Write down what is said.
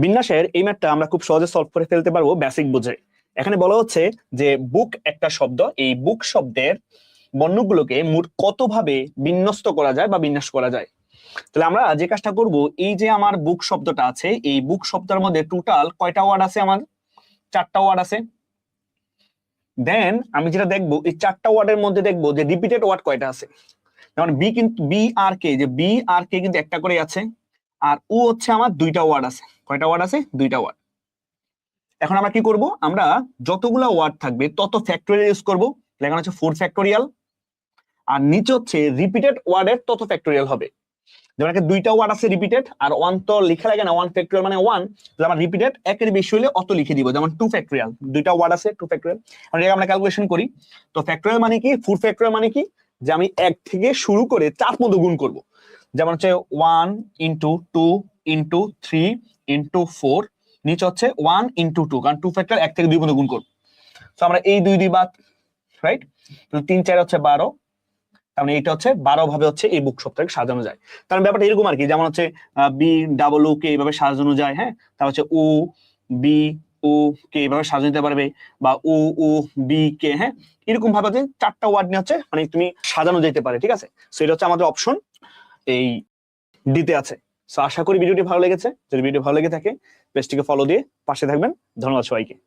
বিন্যাসের এই ম্যাথটা আমরা খুব সহজে সলভ করে ফেলতে পারবো বেসিক বুঝে। এখানে বলা হচ্ছে যে বুক একটা শব্দ, এই বুক শব্দের বর্ণগুলোকে মোট কতভাবে বিন্যস্ত করা যায় বা বিন্যাস করা যায়। তাহলে আমরা যে কাজটা করব, এই যে আমার বুক শব্দটা আছে, এই বুক শব্দের মধ্যে টোটাল কয়টা ওয়ার্ড আছে? আমার 4টা ওয়ার্ড আছে। দেন আমি যেটা দেখবো, এই 4টা ওয়ার্ডের মধ্যে দেখবো যে রিপিটেড ওয়ার্ড কয়টা আছে। যেমন বি, কিন্তু বি আর কে, যে বি আর কে কিন্তু একটা করে আছে, আর ও হচ্ছে আমার 2টা ওয়ার্ড আছে। কয়টা ওয়ার্ড আছে? 2টা ওয়ার্ড। এখন আমরা কি করব, আমরা যতগুলো ওয়ার্ড থাকবে তত ফ্যাক্টরিয়াল ইউজ করব। লেখা হচ্ছে 4 ফ্যাক্টরিয়াল, আর নিচে হচ্ছে রিপিটেড ওয়ার্ডের তত ফ্যাক্টরিয়াল হবে। যেমন 2টা ওয়ার্ড আছে রিপিটেড, আর 1 তো লেখা লাগে না, 1 ফ্যাক্টরিয়াল মানে 1, তাহলে আমরা রিপিটেড একের বেশি হলে অত লিখে দিব। যেমন 2 ফ্যাক্টরিয়াল, 2টা ওয়ার্ড আছে 2 ফ্যাক্টরিয়াল। আমরা ক্যালকুলেশন করি, তো ফ্যাক্টরিয়াল মানে কি, 4 ফ্যাক্টরিয়াল মানে কি, যে আমি 1 থেকে শুরু করে 4 পর্যন্ত গুণ করব। যেমন হচ্ছে 1 ইন্টু 2 ইন্টু 3 ইন্টু 4, নিচে হচ্ছে 1 ইন্টু 2, কারণ 2 ফ্যাক্টরিয়াল 1 থেকে 2 পর্যন্ত গুণ করব। তো আমরা এই 2 2 বাদ, রাইট? তো 3 4 হচ্ছে 12, তার মানে এটা হচ্ছে 12 ভাবে হচ্ছে এই বুক শব্দটাকে সাজানো যায়। কারণ ব্যাপারটা এরকম আর কি, যেমন হচ্ছে বি ডাবল ও কে এইভাবে সাজানো যায়, হ্যাঁ। তারপর হচ্ছে ও বি ও কে এইভাবে সাজানো যেতে পারবে, বা ও ও বি কে, হ্যাঁ, এরকম ভাবে হচ্ছে 4টা ওয়ার্ড নিয়ে হচ্ছে মানে তুমি সাজানো যেতে পারে, ঠিক আছে। সো এটা হচ্ছে আমাদের অপশন এই ডিতে আছে। সো আশা করি ভিডিওটি ভালো লেগেছে। যদি ভিডিও ভালো লেগে থাকে পেজটিকে ফলো দিয়ে পাশে থাকবেন। ধন্যবাদ সবাইকে।